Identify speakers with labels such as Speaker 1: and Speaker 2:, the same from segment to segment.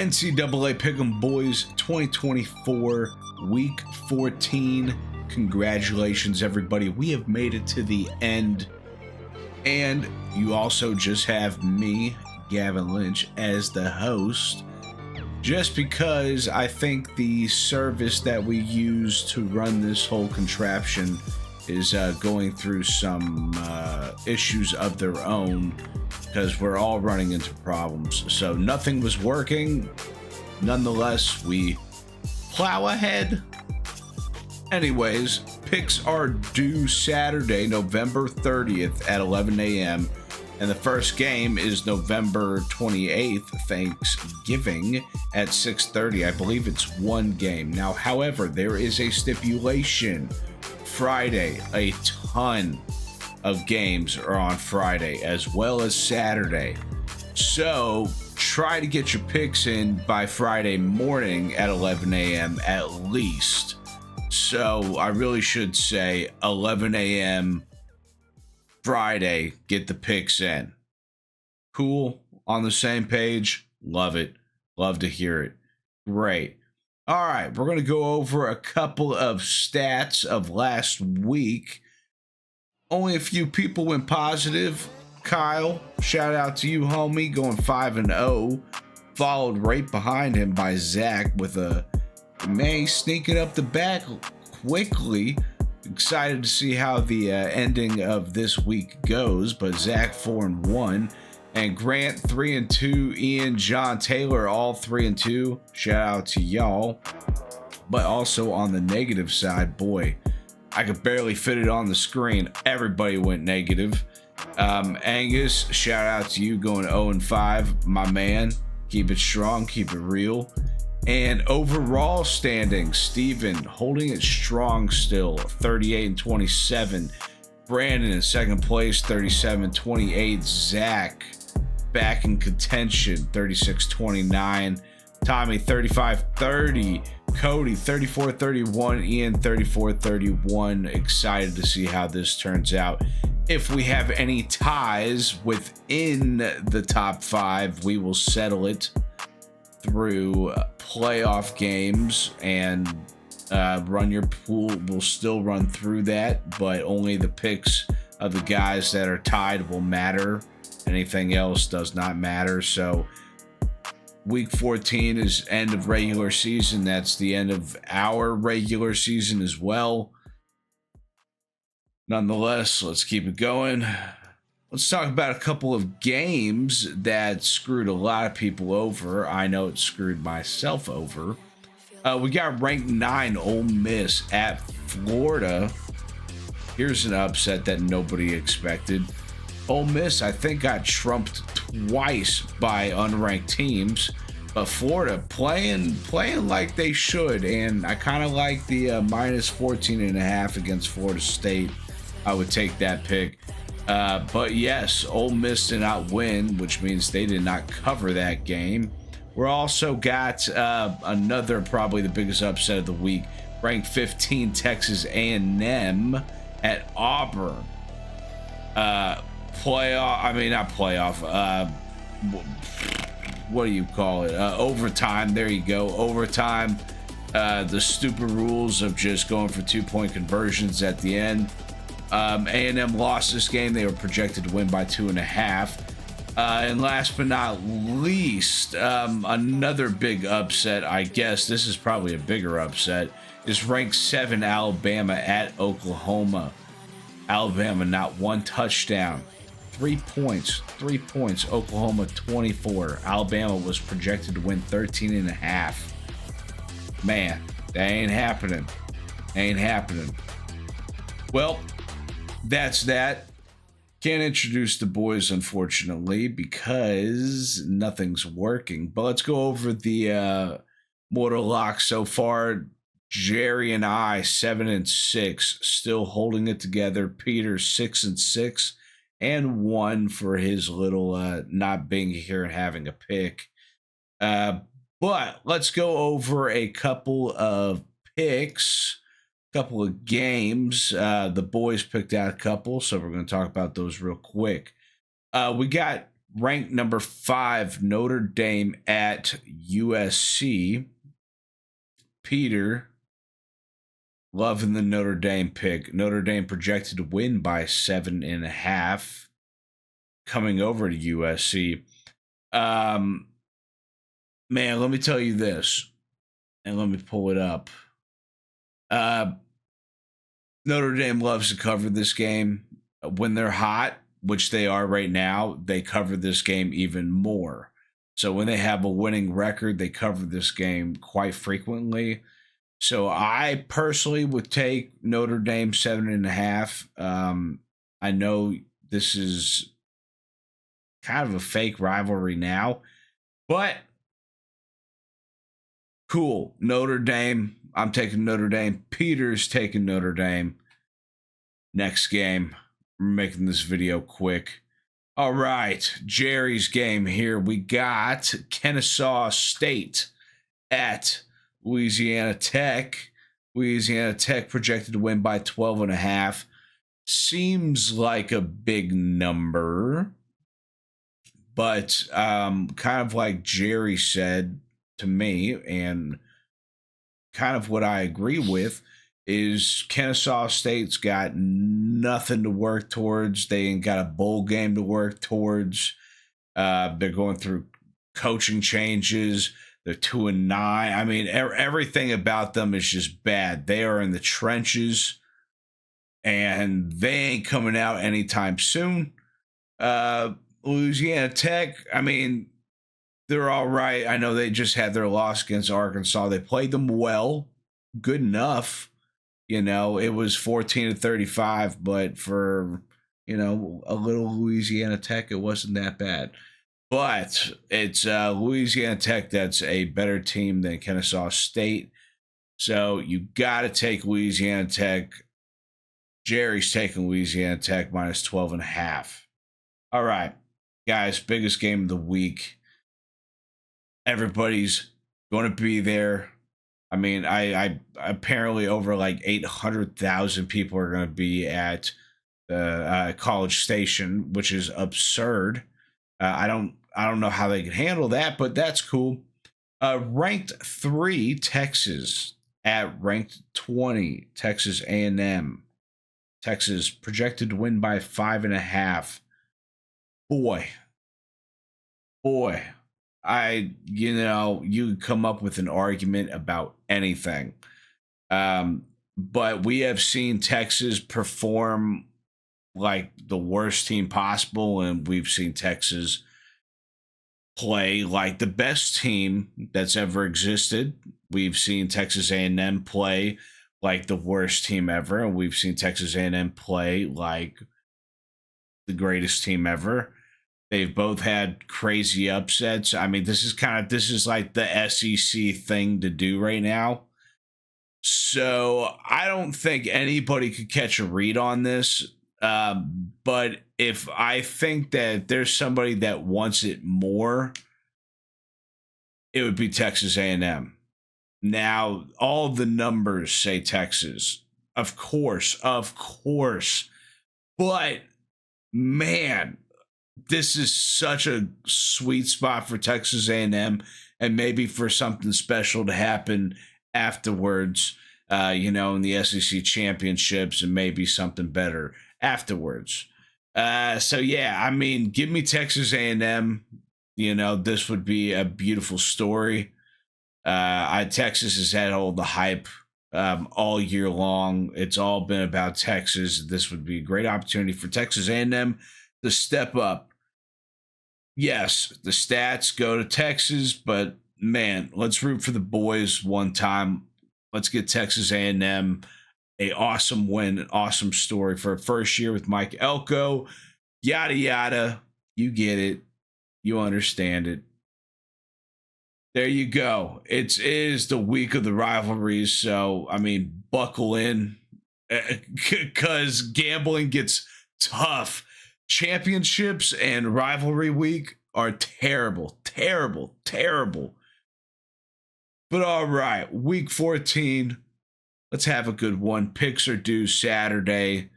Speaker 1: NCAA Pick'em Boys 2024 Week 14. Congratulations, everybody. We have made it to the end. And you also just have me, Gavin Lynch, as the host. Just because I think the service that we use to run this whole contraption is going through some issues of their own, because we're all running into problems. So nothing was working. Nonetheless, we plow ahead. Anyways, picks are due Saturday, November 30th at 11 a.m. And the first game is November 28th, Thanksgiving, at 6:30. I believe it's one game. Now, however, there is a stipulation. Friday, a ton of games are on Friday as well as Saturday. So try to get your picks in by Friday morning at 11 a.m. at least. So I really should say 11 a.m. Friday, get the picks in. Cool? On the same page? Love it. Love to hear it. Great. All right, we're going to go over a couple of stats of last week. Only a few people went positive. Kyle, shout out to you, homie, going 5-0. Followed right behind him by Zach with a May sneaking up the back quickly. Excited to see how the ending of this week goes, but Zach 4-1. And Grant 3-2, Ian, John, Taylor all 3-2. Shout out to y'all. But also on the negative side, boy, I could barely fit it on the screen. Everybody went negative. Angus, shout out to you going 0-5, my man. Keep it strong, keep it real. And overall standings, Steven holding it strong still, 38-27. Brandon in second place, 37-28. Zach back in contention, 36-29. Tommy 35-30. Cody 34-31. Ian 34-31. Excited to see how this turns out. If we have any ties within the top 5, we will settle it through playoff games, and run your pool. We'll still run through that, but only the picks of the guys that are tied will matter. Anything else does not matter. So week 14 is end of regular season. That's the end of our regular season as well. Nonetheless, let's keep it going. Let's talk about a couple of games that screwed a lot of people over. I know it screwed myself over. We got ranked 9 Ole Miss at Florida. Here's an upset that nobody expected. Ole Miss, I think, got trumped twice by unranked teams, but Florida playing like they should, and I kind of like the minus 14.5 against Florida State. I would take that pick. But yes, Ole Miss did not win, which means they did not cover that game. We're also got another, probably the biggest upset of the week. Ranked 15 Texas A&M at Auburn. What do you call it? Overtime. There you go. Overtime. The stupid rules of just going for 2-point conversions at the end. A&M lost this game. They were projected to win by 2.5. And last but not least, another big upset, I guess this is probably a bigger upset, is ranked 7 Alabama at Oklahoma. Alabama not one touchdown. 3 points. Oklahoma 24. Alabama was projected to win 13.5. Man, that ain't happening. Well, that's that. Can't introduce the boys, unfortunately, because nothing's working. But let's go over the mortal lock so far. Jerry and I 7-6, still holding it together. Peter 6-6, and 1 for his little not being here and having a pick. But let's go over a couple of picks. Couple of games. The boys picked out a couple, so we're going to talk about those real quick. We got ranked number 5, Notre Dame at USC. Peter, loving the Notre Dame pick. Notre Dame projected to win by 7.5, coming over to USC. Man, let me tell you this, and let me pull it up. Notre Dame loves to cover this game. When they're hot, which they are right now, they cover this game even more. So when they have a winning record, they cover this game quite frequently. So I personally would take Notre Dame 7.5. I know this is kind of a fake rivalry now, but cool. Notre Dame. I'm taking Notre Dame. Peter's taking Notre Dame. Next game. We're making this video quick. All right. Jerry's game here. We got Kennesaw State at Louisiana Tech. Louisiana Tech projected to win by 12.5. Seems like a big number. But kind of like Jerry said to me, and kind of what I agree with, is Kennesaw State's got nothing to work towards. They ain't got a bowl game to work towards. They're going through coaching changes. They're 2-9. I mean, everything about them is just bad. They are in the trenches, and they ain't coming out anytime soon. Louisiana Tech, I mean, they're all right. I know they just had their loss against Arkansas. They played them well, good enough. You know, it was 14-35, but for, you know, a little Louisiana Tech, it wasn't that bad. But it's Louisiana Tech that's a better team than Kennesaw State. So you got to take Louisiana Tech. Jerry's taking Louisiana Tech minus 12.5. All right, guys, biggest game of the week. Everybody's going to be there. I mean, I apparently over like 800,000 people are going to be at the College Station, which is absurd. I don't know how they can handle that, but that's cool. Ranked 3, Texas at ranked 20, Texas A&M. Texas projected to win by 5.5. Boy, you come up with an argument about anything. But we have seen Texas perform like the worst team possible, and we've seen Texas play like the best team that's ever existed. We've seen Texas A&M play like the worst team ever, and we've seen Texas A&M play like the greatest team ever. They've both had crazy upsets. I mean, this is like the SEC thing to do right now. So I don't think anybody could catch a read on this. But if I think that there's somebody that wants it more, it would be Texas A&M. Now, all the numbers say Texas. Of course. But, man, this is such a sweet spot for Texas A&M, and maybe for something special to happen afterwards, in the SEC championships, and maybe something better afterwards. So yeah, I mean, give me Texas A&M. This would be a beautiful story. Texas has had all the hype all year long. It's all been about Texas. This would be a great opportunity for Texas A&M to step up. Yes, the stats go to Texas, but man, let's root for the boys one time. Let's get Texas A&M a awesome win, an awesome story for a first year with Mike Elko. Yada yada. You get it. You understand it. There you go. It is the week of the rivalries, so I mean, buckle in, because gambling gets tough. Championships and rivalry week are terrible. But all right, week 14. Let's have a good one. Picks are due Saturday.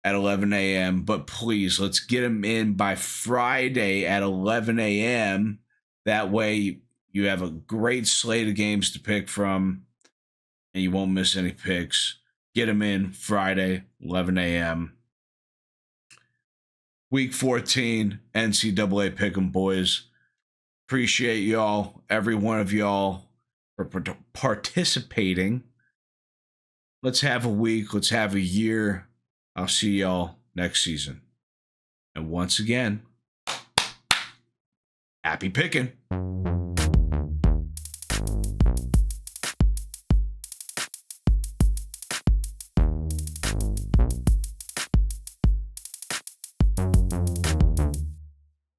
Speaker 1: at 11 a.m. But please, let's get them in by Friday at 11 a.m. That way you have a great slate of games to pick from and you won't miss any picks. Get them in Friday, 11 a.m. Week 14, NCAA Pick'em, boys. Appreciate y'all, every one of y'all, for participating. Let's have a week. Let's have a year. I'll see y'all next season. And once again, happy picking.